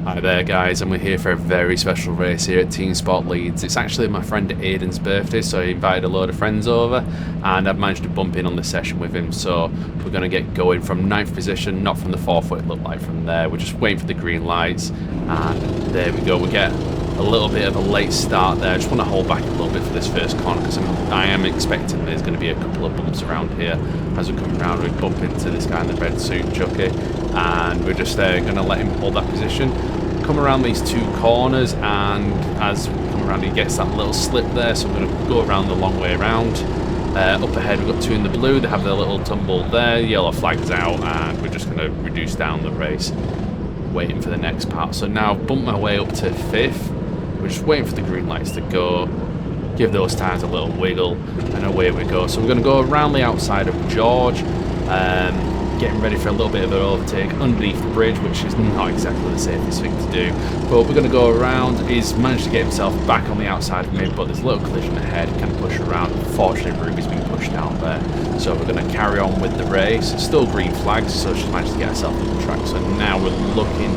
Hi there guys, and we're here for a very special race here at Teamsport Leeds. It's actually my friend Aidan's birthday, so he invited a load of friends over and I've managed to bump in on the session with him, so we're going to get going from 9th position, not from the 4th what it looked like from there. We're just waiting for the green lights and there we go. We get a little bit of a late start there. I just want to hold back a little bit for this first corner because I am expecting there's going to be a couple of bumps around here. As we come around we bump into this guy in the red suit, Chucky, and we're just going to let him hold that position. Come around these two corners, and as we come around he gets that little slip there, so I'm going to go around the long way around. Up ahead we've got two in the blue, they have their little tumble there, yellow flags out, and we're just going to reduce down the race, waiting for the next part. So now I've bumped my way up to 5th, we're just waiting for the green lights to go, give those tires a little wiggle, and away we go. So we're going to go around the outside of George, getting ready for a little bit of an overtake underneath the bridge, which is not exactly the safest thing to do, but we're going to go around. He's managed to get himself back on the outside of me, but there's a little collision ahead, can push around. Unfortunately Ruby's been pushed down there, so we're going to carry on with the race. Still green flags, so she's managed to get herself on the track, so now we're looking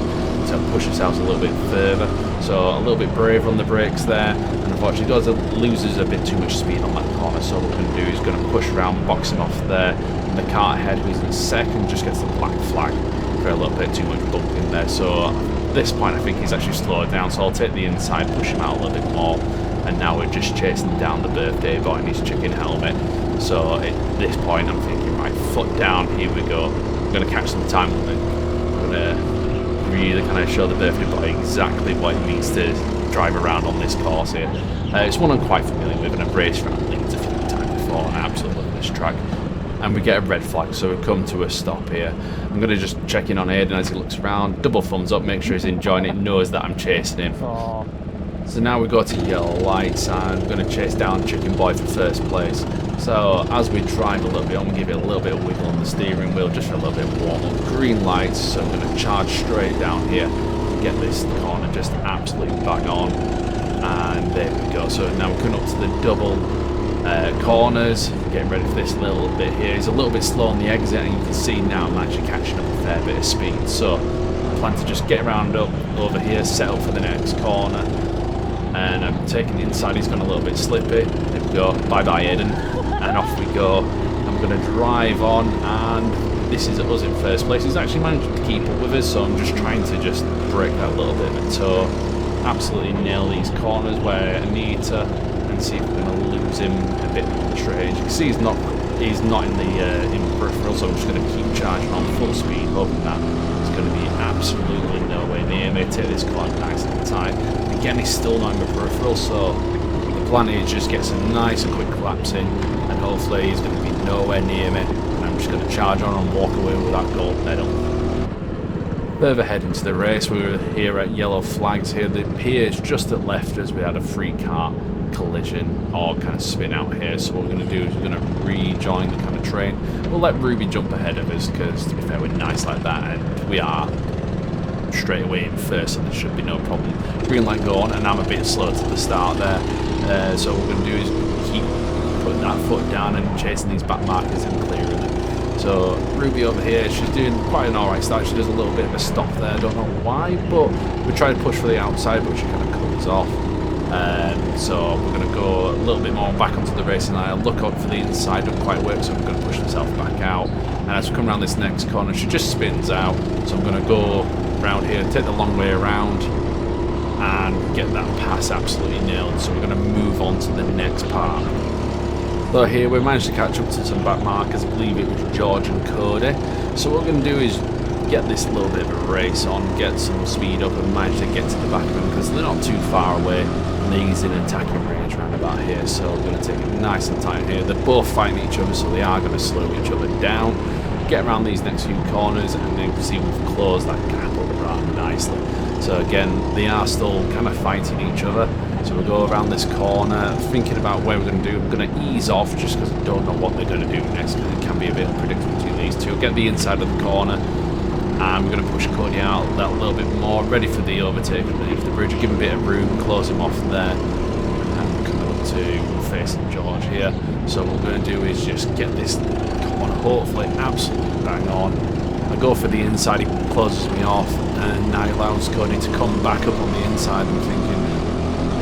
to push ourselves a little bit further, so a little bit braver on the brakes there, and unfortunately loses a bit too much speed on that corner, so what we're going to do is going to push around, box him off there. The car ahead, who's in 2nd, just gets the black flag for a little bit too much bumping there, so at this point I think he's actually slowed down, so I'll take the inside, push him out a little bit more, and now we're just chasing down the birthday boy in his chicken helmet. So at this point I'm thinking, right, foot down, here we go, I'm going to catch some time with it. I'm going to really kind of show the birthday boy exactly what it means to drive around on this course here. It's one I'm quite familiar with, and I've raced around Leeds a few times before, and I absolutely love this track. And we get a red flag, so we come to a stop here. I'm going to just check in on Aidan as he looks around, double thumbs up, make sure he's enjoying it, knows that I'm chasing him. Aww. So now we go to yellow lights, and I'm going to chase down Chicken Boy for 1st place. So as we drive a little bit, I'm going to give it a little bit of wiggle on the steering wheel, just for a little bit of warm up. Green lights, so I'm going to charge straight down here, get this corner just absolutely bang on, and there we go. So now we're coming up to the double corners, getting ready for this little bit here. He's a little bit slow on the exit, and you can see now I'm actually catching up a fair bit of speed, so I plan to just get around up over here, set up for the next corner, and I'm taking the inside. He's gone a little bit slippy. There we go, bye bye Aidan, and off we go. I'm going to drive on, and this is us in 1st place. He's actually managed to keep up with us, so I'm just trying to just break that little bit of a toe, absolutely nail these corners where I need to, and see if we're going to lose him a bit on the straight. You can see he's not in the in peripheral, so I'm just going to keep charging on full speed, hoping that it's going to be absolutely nowhere near me. Take this corner nice and tight. Again, he's still not in the peripheral, so the plan is just get some nice and quick laps in, and hopefully he's going to be nowhere near me, and I'm just going to charge on and walk away with that gold medal. Further ahead into the race, we were here at yellow flags here. The piers just at left as we had a free car collision or kind of spin out here. So what we're going to do is we're going to rejoin the kind of train. We'll let Ruby jump ahead of us because, to be fair, we're nice like that, and we are straight away in first, so there should be no problem. Green light going, and I'm a bit slow to the start there. So what we're going to do is keep putting that foot down and chasing these back markers and clearing them. So Ruby over here, she's doing quite an alright start. She does a little bit of a stop there, I don't know why, but we try to push for the outside, but she kind of comes off. So we're going to go a little bit more back onto the racing line. I'll look out for the inside, don't quite work, so I'm going to push myself back out. And as we come around this next corner, she just spins out. So I'm going to go around here, take the long way around, and get that pass absolutely nailed. So we're going to move on to the next part. So here we managed to catch up to some back markers. I believe it was George and Cody. So what we're going to do is get this little bit of a race on, get some speed up, and manage to get to the back of them because they're not too far away and they're using an attacking range around about here. So we're going to take it nice and tight here. They're both fighting each other, so they are going to slow each other down. Get around these next few corners, and then you can see we've closed that gap up rather nicely. So again, they are still kind of fighting each other. So we'll go around this corner, thinking about where we're going to do. I'm going to ease off just because I don't know what they're going to do next, because it can be a bit unpredictable between these two. Get the inside of the corner, and we're going to push Cody out that little bit more, ready for the overtake underneath the bridge. Give him a bit of room, close him off there, and we're coming up to facing George here. So what we're going to do is just get this corner, hopefully absolutely bang on. I go for the inside, he closes me off, and now he allows Cody to come back up on the inside. I'm thinking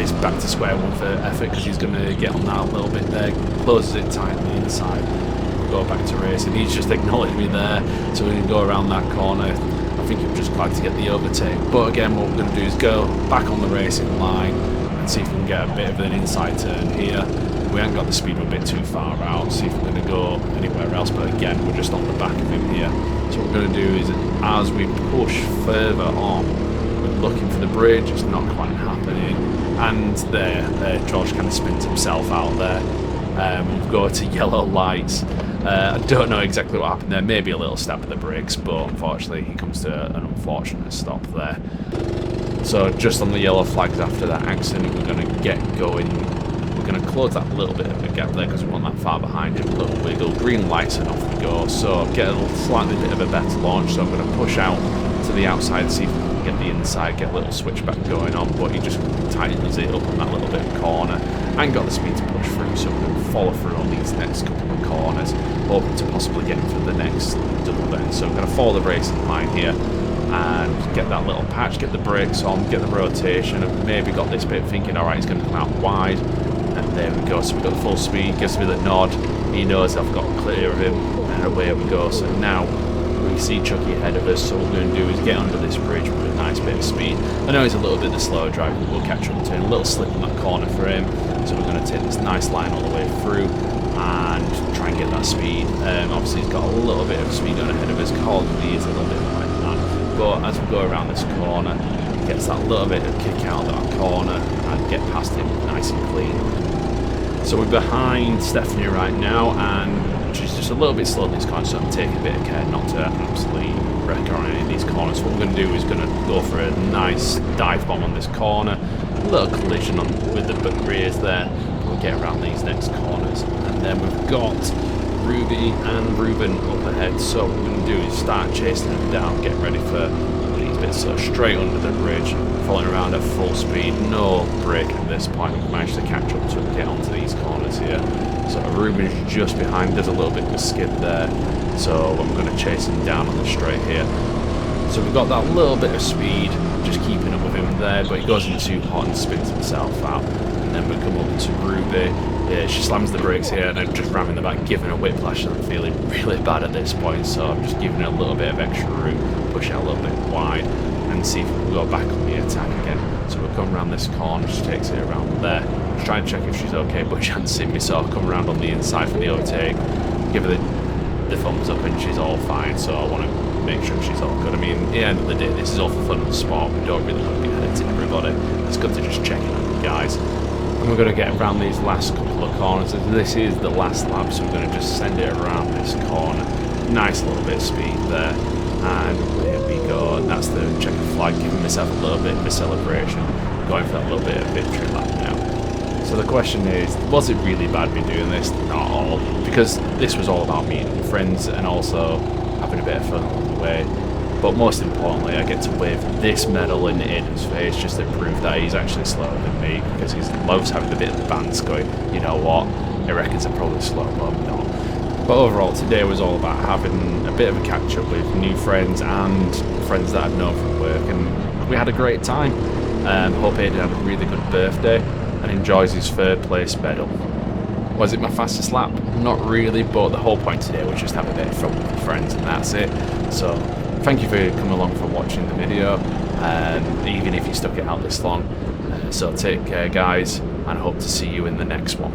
it's back to square one for effort because he's going to get on that a little bit there, closes it tight on the inside. We'll go back to racing. He's just acknowledged me there, so we're going to go around that corner. I think I'm just glad to get the overtake. But again, what we're going to do is go back on the racing line and see if we can get a bit of an inside turn here. We haven't got the speed, we're a bit too far out, see if we're going to go anywhere else, but again, we're just on the back of him here. So what we're going to do is, as we push further on, we're looking for the bridge, it's not quite happening, and there George kind of spins himself out there. We've got to yellow lights. I don't know exactly what happened there, maybe a little step of the brakes, but unfortunately he comes to an unfortunate stop there. So just on the yellow flags after that accident, we're going to get going. We're going to close that little bit of a gap there because we want that far behind him. A little wiggle, green lights, and off we go. So get a slightly bit of a better launch. So I'm going to push out to the outside, see if we can get the inside, get a little switchback going on. But he just tightens it up on that little bit of corner and got the speed to push through. So we're going to follow through on these next couple of corners, hoping to possibly get into the next double bend. So we're going to follow the racing line here and get that little patch, get the brakes on, get the rotation. I've maybe got this bit thinking, alright, he's going to come out wide. And there we go, so we've got the full speed, gives me the nod, he knows I've got clear of him, and away we go. So now we see Chucky ahead of us, so what we're going to do is get under this bridge with a nice bit of speed. I know he's a little bit the slower driver, but we'll catch up to him. A little slip in that corner for him, so we're going to take this nice line all the way through and try and get that speed. Obviously he's got a little bit of speed on ahead of us, Caldy is a little bit behind that, but as we go around this corner, gets that little bit of kick out of that corner and get past him nice and clean. So we're behind Stephanie right now, and she's just a little bit slow in these corners, so I'm taking a bit of care not to absolutely wreck her on any of these corners. What we're going to do is going to go for a nice dive bomb on this corner, a little collision on with the rears there. We'll get around these next corners, and then we've got Ruby and Ruben up ahead. So what we're going to do is start chasing them down, get ready for these bits. So straight under the bridge, following around at full speed, no brake at this point. We've managed to catch up to and get onto these corners here. So Ruben's just behind, there's a little bit of a skid there. So I'm going to chase him down on the straight here. So we've got that little bit of speed, just keeping up with him there, but he goes in too hot and spins himself out. And then we come up to Ruby. Yeah, she slams the brakes here and I'm just ramming the back, giving her whiplash, and I'm feeling really bad at this point, so I'm just giving her a little bit of extra room, push out a little bit wide, and see if we can go back on the attack again. So we'll come around this corner, she takes it around there. Just trying to check if she's okay, but she hasn't seen me, so I'll come around on the inside for the overtake, give her the thumbs up, and she's all fine, so I want to make sure she's all good. I mean, at the end of the day, this is all for fun and sport. We don't really want to be hurting everybody. It's good to just check in on you guys. And we're going to get around these last couple of corners. This is the last lap, so we're going to just send it around this corner. Nice little bit of speed there. And there we go. And that's the checker flag, giving myself a little bit of a celebration, going for that little bit of victory lap now. So the question is, was it really bad me doing this? Not at all, because this was all about meeting friends and also having a bit of fun along the way. But most importantly, I get to wave this medal in Aiden's face just to prove that he's actually slower than me, because he loves having a bit of the bands going, you know what, he reckons I'm probably slow, but I'm not. But overall, today was all about having a bit of a catch-up with new friends and friends that I've known from work, and we had a great time. Hope Aiden had a really good birthday and enjoys his third place medal. Was it my fastest lap? Not really, but the whole point today was just have a bit of fun with friends, and that's it. So thank you for coming along for watching the video, even if you stuck it out this long. So take care, guys, and I hope to see you in the next one.